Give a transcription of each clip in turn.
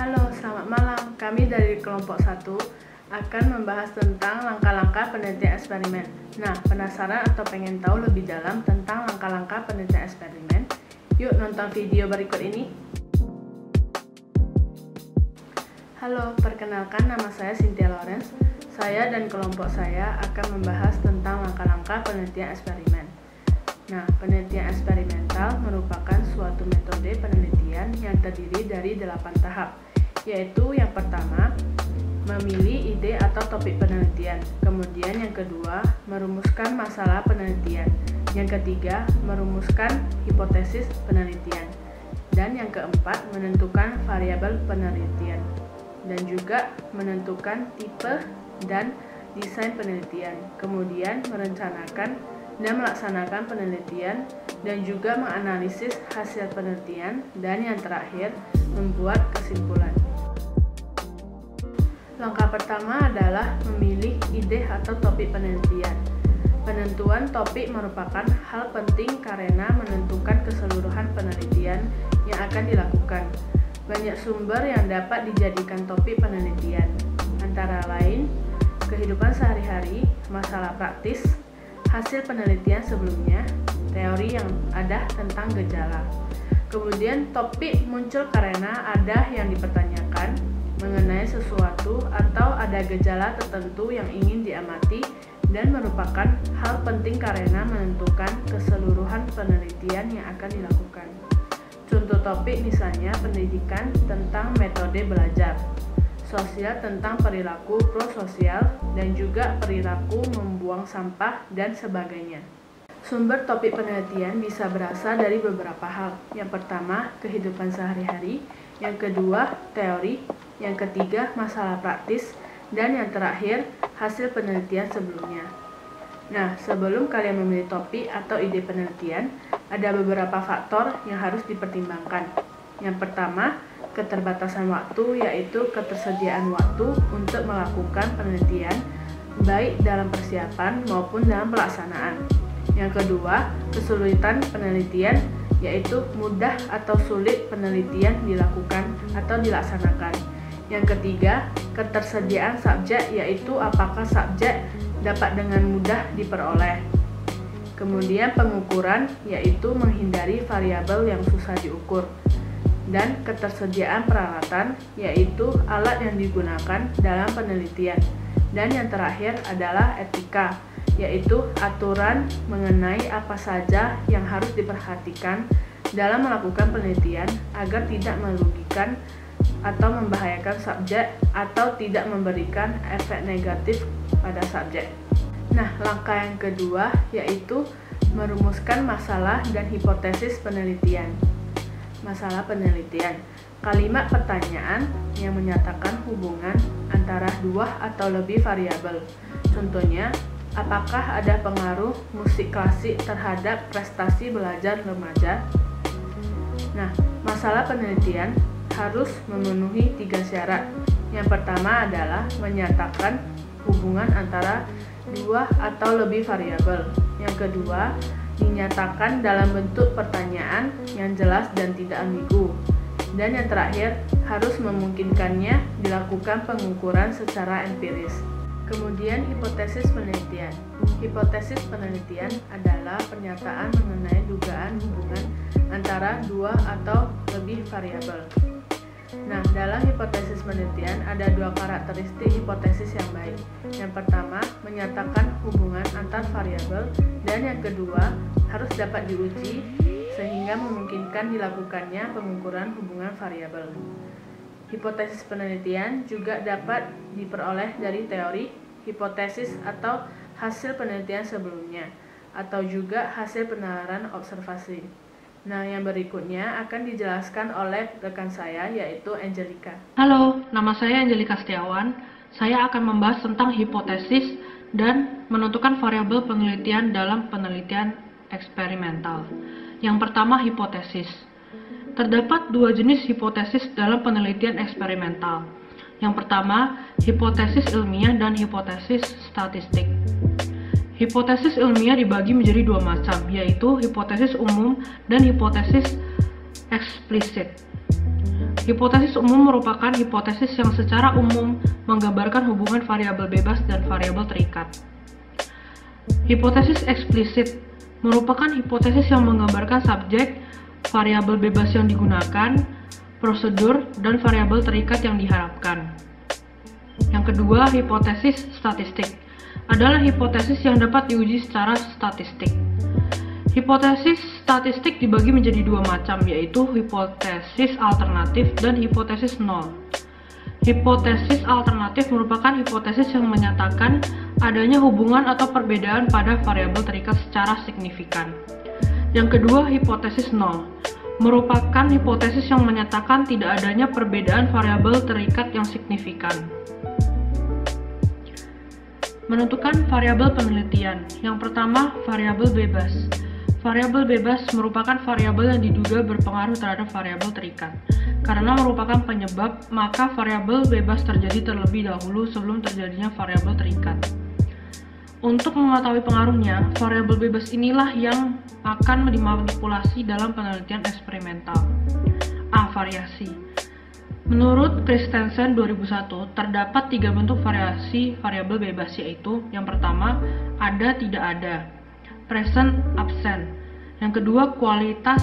Halo, selamat malam. Kami dari kelompok 1 akan membahas tentang langkah-langkah penelitian eksperimen. Nah, penasaran atau pengen tahu lebih dalam tentang langkah-langkah penelitian eksperimen? Yuk nonton video berikut ini. Halo, perkenalkan nama saya Cynthia Lawrence. Saya dan kelompok saya akan membahas tentang langkah-langkah penelitian eksperimen. Nah, penelitian eksperimental merupakan suatu metode penelitian yang terdiri dari 8 tahap, yaitu yang pertama, memilih ide atau topik penelitian. Kemudian yang kedua, merumuskan masalah penelitian. Yang ketiga, merumuskan hipotesis penelitian. Dan yang keempat, menentukan variabel penelitian. Dan juga menentukan tipe dan desain penelitian. Kemudian merencanakan dan melaksanakan penelitian, dan juga menganalisis hasil penelitian, dan yang terakhir, membuat kesimpulan. Langkah pertama adalah memilih ide atau topik penelitian. Penentuan topik merupakan hal penting karena menentukan keseluruhan penelitian yang akan dilakukan. Banyak sumber yang dapat dijadikan topik penelitian, antara lain kehidupan sehari-hari, masalah praktis, hasil penelitian sebelumnya, teori yang ada tentang gejala. Kemudian topik muncul karena ada yang dipertanyakan mengenai sesuatu atau ada gejala tertentu yang ingin diamati dan merupakan hal penting karena menentukan keseluruhan penelitian yang akan dilakukan. Contoh topik misalnya pendidikan tentang metode belajar, sosial tentang perilaku prososial, dan juga perilaku membuang sampah dan sebagainya. Sumber topik penelitian bisa berasal dari beberapa hal. Yang pertama, kehidupan sehari-hari. Yang kedua, teori. Yang ketiga, masalah praktis. Dan yang terakhir, hasil penelitian sebelumnya. Nah, sebelum kalian memilih topik atau ide penelitian, ada beberapa faktor yang harus dipertimbangkan. Yang pertama, keterbatasan waktu, yaitu ketersediaan waktu untuk melakukan penelitian, baik dalam persiapan maupun dalam pelaksanaan. Yang kedua, kesulitan penelitian, yaitu mudah atau sulit penelitian dilakukan atau dilaksanakan. Yang ketiga, ketersediaan subjek, yaitu apakah subjek dapat dengan mudah diperoleh. Kemudian pengukuran, yaitu menghindari variabel yang susah diukur. Dan ketersediaan peralatan, yaitu alat yang digunakan dalam penelitian. Dan yang terakhir adalah etika, yaitu aturan mengenai apa saja yang harus diperhatikan dalam melakukan penelitian agar tidak merugikan atau membahayakan subjek atau tidak memberikan efek negatif pada subjek. Nah, langkah yang kedua yaitu merumuskan masalah dan hipotesis penelitian. Masalah penelitian, kalimat pertanyaan yang menyatakan hubungan antara dua atau lebih variabel. Contohnya, apakah ada pengaruh musik klasik terhadap prestasi belajar remaja? Nah, masalah penelitian harus memenuhi 3 syarat. Yang pertama adalah menyatakan hubungan antara dua atau lebih variabel. Yang kedua, dinyatakan dalam bentuk pertanyaan yang jelas dan tidak ambigu. Dan yang terakhir, harus memungkinkannya dilakukan pengukuran secara empiris. Kemudian hipotesis penelitian. Hipotesis penelitian adalah pernyataan mengenai dugaan hubungan antara dua atau lebih variabel. Nah, dalam hipotesis penelitian ada 2 karakteristik hipotesis yang baik. Yang pertama, menyatakan hubungan antar variabel, dan yang kedua, harus dapat diuji sehingga memungkinkan dilakukannya pengukuran hubungan variabel. Hipotesis penelitian juga dapat diperoleh dari teori, hipotesis atau hasil penelitian sebelumnya, atau juga hasil penalaran observasi. Nah, yang berikutnya akan dijelaskan oleh rekan saya, yaitu Angelica. Halo, nama saya Angelica Setiawan. Saya akan membahas tentang hipotesis dan menentukan variabel penelitian dalam penelitian eksperimental. Yang pertama, hipotesis. Terdapat 2 jenis hipotesis dalam penelitian eksperimental. Yang pertama, hipotesis ilmiah dan hipotesis statistik. Hipotesis ilmiah dibagi menjadi 2 macam, yaitu hipotesis umum dan hipotesis eksplisit. Hipotesis umum merupakan hipotesis yang secara umum menggambarkan hubungan variabel bebas dan variabel terikat. Hipotesis eksplisit merupakan hipotesis yang menggambarkan subjek, variabel bebas yang digunakan, prosedur, dan variabel terikat yang diharapkan. Yang kedua, hipotesis statistik adalah hipotesis yang dapat diuji secara statistik. Hipotesis statistik dibagi menjadi dua macam, yaitu hipotesis alternatif dan hipotesis nol. Hipotesis alternatif merupakan hipotesis yang menyatakan adanya hubungan atau perbedaan pada variabel terikat secara signifikan. Yang kedua, hipotesis nol merupakan hipotesis yang menyatakan tidak adanya perbedaan variabel terikat yang signifikan. Menentukan variabel penelitian. Yang pertama, variabel bebas. Variabel bebas merupakan variabel yang diduga berpengaruh terhadap variabel terikat. Karena merupakan penyebab, maka variabel bebas terjadi terlebih dahulu sebelum terjadinya variabel terikat. Untuk mengetahui pengaruhnya, variabel bebas inilah yang akan dimanipulasi dalam penelitian eksperimental. A. Variasi. Menurut Christensen 2001, terdapat 3 bentuk variasi variabel bebas, yaitu yang pertama, ada tidak ada, present absent. Yang kedua, kualitas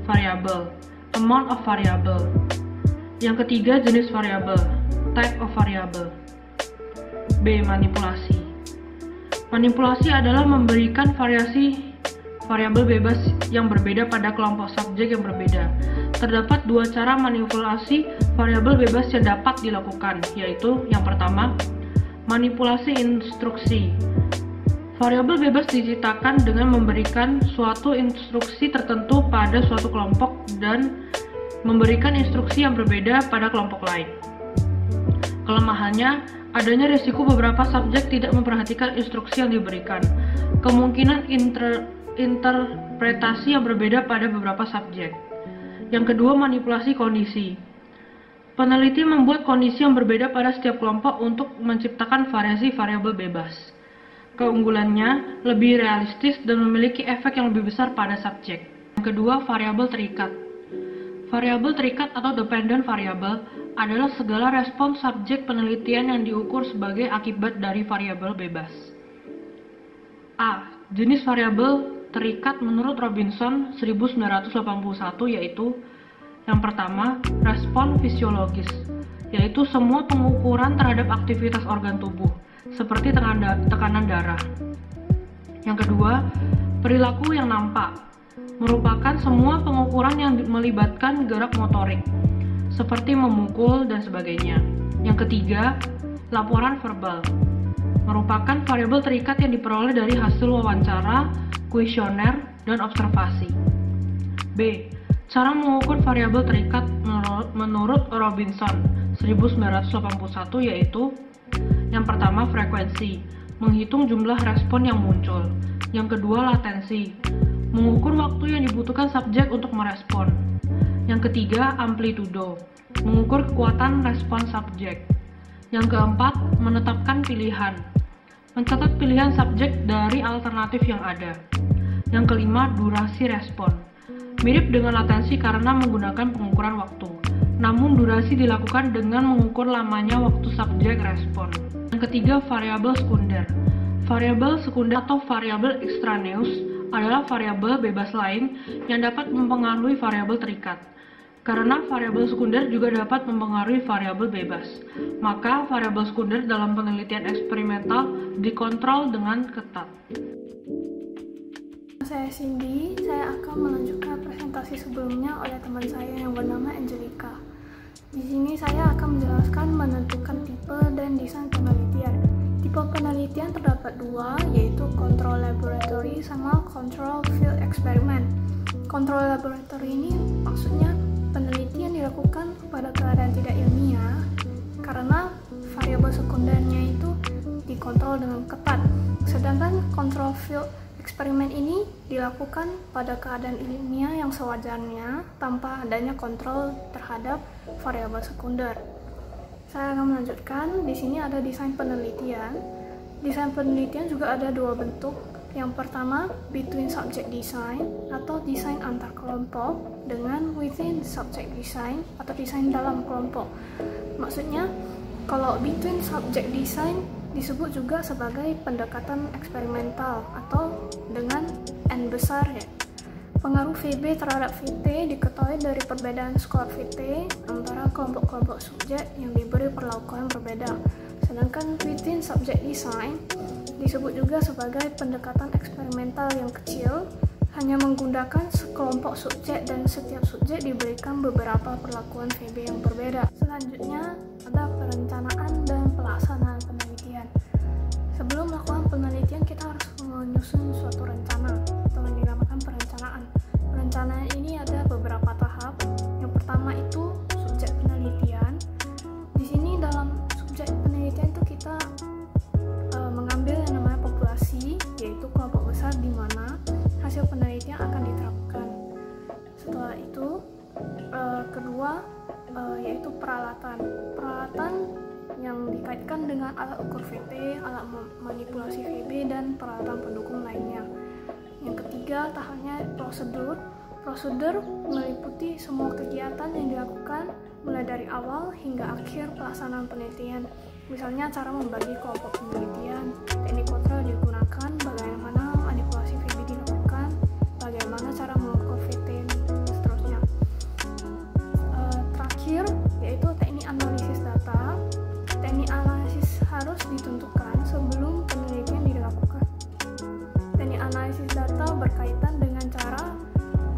variabel, amount of variable. Yang ketiga, jenis variabel, type of variable. B. Manipulasi. Manipulasi adalah memberikan variasi variabel bebas yang berbeda pada kelompok subjek yang berbeda. Terdapat dua cara manipulasi variabel bebas yang dapat dilakukan, yaitu yang pertama, manipulasi instruksi. Variabel bebas diciptakan dengan memberikan suatu instruksi tertentu pada suatu kelompok dan memberikan instruksi yang berbeda pada kelompok lain. Kelemahannya, adanya risiko beberapa subjek tidak memperhatikan instruksi yang diberikan. Kemungkinan interpretasi yang berbeda pada beberapa subjek. Yang kedua, manipulasi kondisi. Peneliti membuat kondisi yang berbeda pada setiap kelompok untuk menciptakan variasi variabel bebas. Keunggulannya lebih realistis dan memiliki efek yang lebih besar pada subjek. Yang kedua, variabel terikat. Variabel terikat atau dependent variable adalah segala respons subjek penelitian yang diukur sebagai akibat dari variabel bebas. A. Jenis variabel terikat menurut Robinson 1981 yaitu yang pertama, respon fisiologis, yaitu semua pengukuran terhadap aktivitas organ tubuh, seperti tekanan darah. Yang kedua, perilaku yang nampak, merupakan semua pengukuran yang melibatkan gerak motorik, seperti memukul dan sebagainya. Yang ketiga, laporan verbal, merupakan variabel terikat yang diperoleh dari hasil wawancara, kuesioner, dan observasi. B. Cara mengukur variabel terikat menurut Robinson 1981 yaitu yang pertama, frekuensi, menghitung jumlah respon yang muncul. Yang kedua, latensi, mengukur waktu yang dibutuhkan subjek untuk merespon. Yang ketiga, amplitudo, mengukur kekuatan respon subjek. Yang keempat, menetapkan pilihan, mencatat pilihan subjek dari alternatif yang ada. Yang kelima, durasi respon, mirip dengan latensi karena menggunakan pengukuran waktu, namun durasi dilakukan dengan mengukur lamanya waktu subjek respon. Yang ketiga, variabel sekunder. Variabel sekunder atau variabel extraneous adalah variabel bebas lain yang dapat mempengaruhi variabel terikat. Karena variabel sekunder juga dapat mempengaruhi variabel bebas, maka variabel sekunder dalam penelitian eksperimental dikontrol dengan ketat. Saya Cindy, saya akan melanjutkan presentasi sebelumnya oleh teman saya yang bernama Angelica. Di sini saya akan menjelaskan menentukan tipe dan desain penelitian. Tipe penelitian terdapat dua, yaitu control laboratory sama control field experiment. Control laboratory ini maksudnya penelitian dilakukan pada keadaan tidak ilmiah karena variabel sekundernya itu dikontrol dengan ketat. Sedangkan control field eksperimen ini dilakukan pada keadaan ilmiah yang sewajarnya tanpa adanya kontrol terhadap variabel sekunder. Saya akan melanjutkan. Di sini ada desain penelitian. Desain penelitian juga ada dua bentuk, Yang pertama, between subject design atau desain antar kelompok dengan within subject design atau desain dalam kelompok. Maksudnya, kalau between subject design disebut juga sebagai pendekatan eksperimental atau dengan N besar ya. Pengaruh VB terhadap VT diketahui dari perbedaan skor VT antara kelompok-kelompok subjek yang diberi perlakuan berbeda. Sedangkan within subject design disebut juga sebagai pendekatan eksperimental yang kecil, hanya menggunakan sekelompok subjek dan setiap subjek diberikan beberapa perlakuan VB yang berbeda. Selanjutnya ada perencanaan dan pelaksanaan penelitian. Sebelum melakukan penelitian kita harus menyusun suatu rencana atau yang dinamakan perencanaan. Perencanaan ini ada beberapa tahap. Yang pertama itu subjek penelitian. Di sini dalam subjek penelitian itu kita mengambil yang namanya populasi, yaitu kelompok besar di mana hasil penelitian akan diterapkan. Setelah itu, kedua yaitu peralatan. Peralatan yang dikaitkan dengan alat ukur VT, alat manipulasi VB, dan peralatan pendukung lainnya. Yang ketiga, tahapnya prosedur. Prosedur meliputi semua kegiatan yang dilakukan mulai dari awal hingga akhir pelaksanaan penelitian. Misalnya cara membagi kelompok penelitian, teknik kontrol digunakan, bagaimana manipulasi VB dilakukan, bagaimana cara mengukur VT, dan seterusnya. Terakhir, yaitu teknik analisis data. Teknik analisis harus ditentukan sebelum penelitian dilakukan. Teknik analisis data berkaitan dengan cara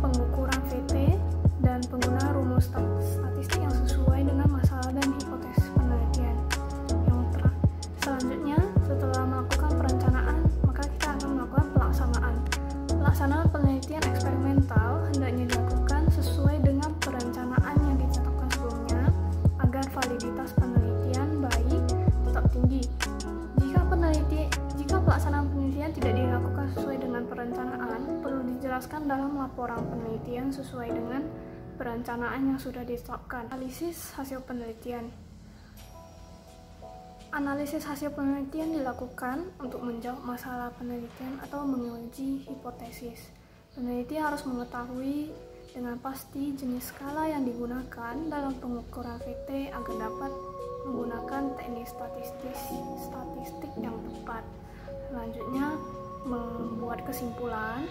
pengukuran VT dan penggunaan rumus statistik yang sesuai dengan masalah dan hipotesis penelitian. Selanjutnya, setelah melakukan perencanaan, maka kita akan melakukan pelaksanaan. Pelaksanaan penelitian eksperimental hendaknya dilakukan sesuai dengan perencanaan yang ditetapkan sebelumnya agar validitas penelitian baik tetap tinggi. Jika pelaksanaan penelitian tidak dilakukan sesuai dengan perencanaan, perlu dijelaskan dalam laporan penelitian sesuai dengan perencanaan yang sudah ditetapkan. Analisis hasil penelitian. Analisis hasil penelitian dilakukan untuk menjawab masalah penelitian atau menguji hipotesis. Peneliti harus mengetahui dengan pasti jenis skala yang digunakan dalam pengukuran VT agar dapat menggunakan teknik statistik yang tepat. Selanjutnya, membuat kesimpulan.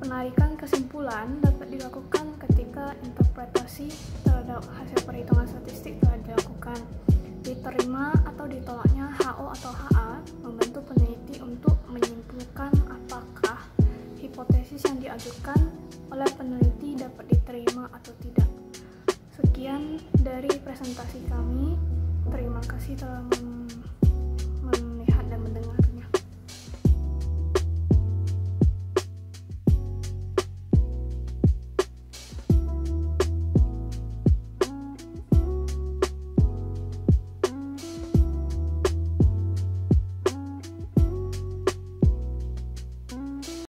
Penarikan kesimpulan dapat dilakukan ketika interpretasi terhadap hasil perhitungan statistik telah dilakukan. Diterima atau ditolaknya HO atau HA membantu peneliti untuk menyimpulkan apakah hipotesis yang diajukan oleh peneliti dapat diterima atau tidak. Sekian dari presentasi kami. Terima kasih telah